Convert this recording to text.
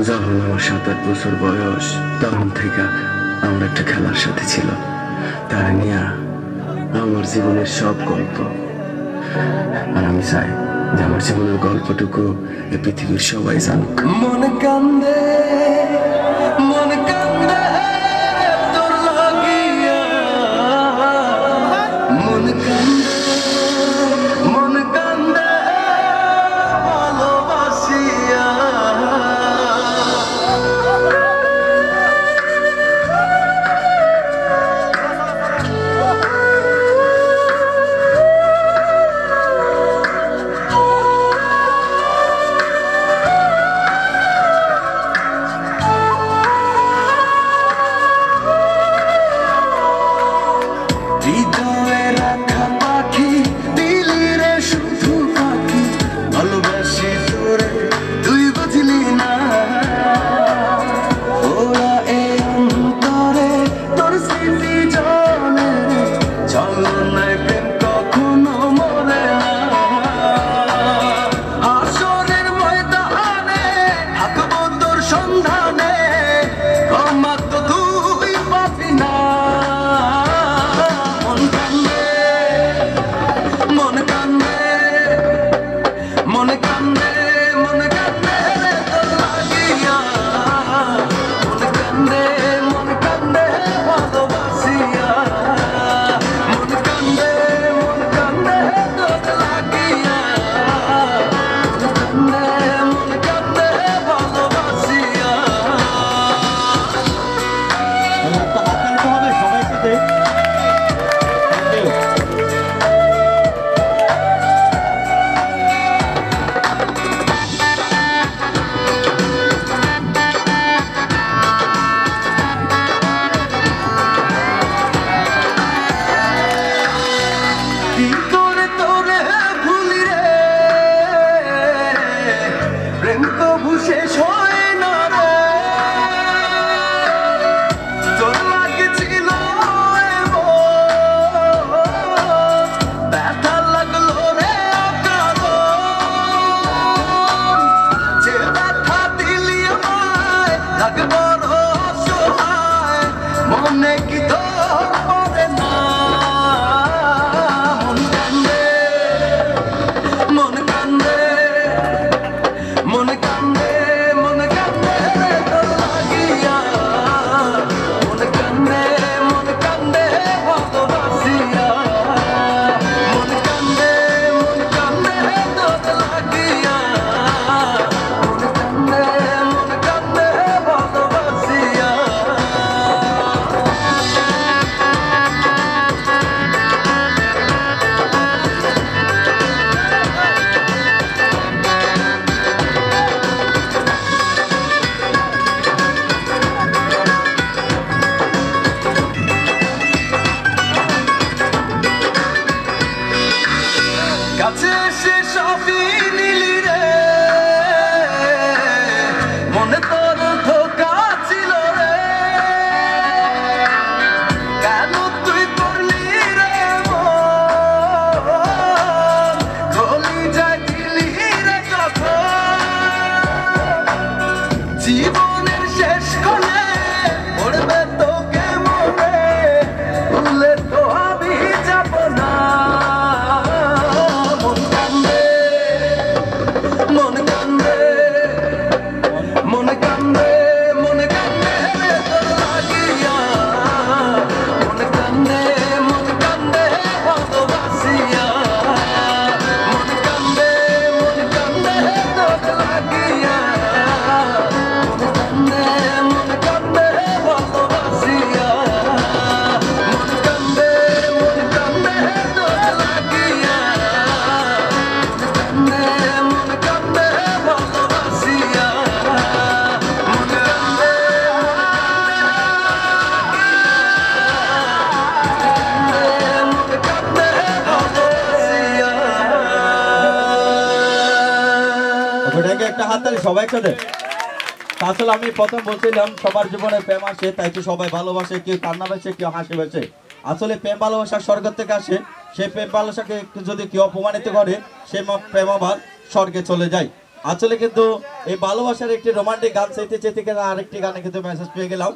যখন আমার 7-8 বছর বয়স তখন থেকে আমার একটা খেলার সাথে ছিল, তার নিয়ে আমার জীবনের সব গল্প। আর আমি চাই যে আমার জীবনের গল্পটুকু এই পৃথিবীর সবাই জানুক। মন কান্দে মন কান্দে তোর লাগিয়া, মন কান্দে মন কান্দে ভালোবাসিয়া। হৃদয়ে রাখা পাখি দিলি রে শুধু পাখি, ভালোবাসি তোরে তুই বুঝলি না। ওরা এ অন্তরে তোর স্মৃতি জলে, ছলনায় প্রেম কখনো মরে না। হাসরের ময়দানে থাকবো তোর সন্ধানে, ক্ষমা তো তুই পাবি না। মন কান্দে মন কান্দে মন কান্দে তোর লাগিয়া, মন কান্দে ভালোবাসিয়া। মন কান্দে তোর লাগিয়া, মন কান্দে ভালোবাসিয়া। সবাই সাথে কি করে তোরে ভুলি রে, প্রেম কবু শেষ হয় না রে। তোর লাগছিল ব্যথা লাগলো রে যে ব্যথা দিলি আমায়, লাগবো অসহায় মনে কি তোর পড়ে না। মন কান্দে মন কান্দে মন কান্দে তোর লাগিয়া, মন কান্দে ভালোবাসিয়া। মন কান্দে তোর লাগিয়া, মন কান্দে ভালোবাসিয়া। কাছে এসে সবই নিলি রে, মনে তোর ধোঁকা ছিল রে। কেন তুই করলি রে খলি যায় দিলি রে যখন, জীবনের শেষ কোণে পড়বে তোকে মনে, ভুলে তো আমি যাব না। মন কান্দে মন কান্দে মন কান্দে তোর লাগিয়া, মন কান্দে ভালোবাসিয়া। মন কান্দে তোর লাগিয়া, মন কান্দে ভালোবাসিয়া। মন কান্দে তোর লাগিয়া, মন কান্দে ভালোবাসিয়া। একটা হাততালি সবাই একসাথে। আসলে আমি প্রথম বলছিলাম সবার জীবনে প্রেম আসে, তাই তো সবাই ভালোবাসে, কেউ কান্না বাসে, কেউ হাসি বাসে। আসলে প্রেম ভালোবাসা স্বর্গ থেকে আসে, সেই প্রেম ভালোবাসাকে যদি কেউ অপমানিত করে, সেই প্রেম আবার স্বর্গে চলে যায়। আসলে কিন্তু এই ভালোবাসার একটি রোমান্টিক গান চাইতে চাইতে কিন্তু আরেকটি গানে কিন্তু মেসেজ পেয়ে গেলাম।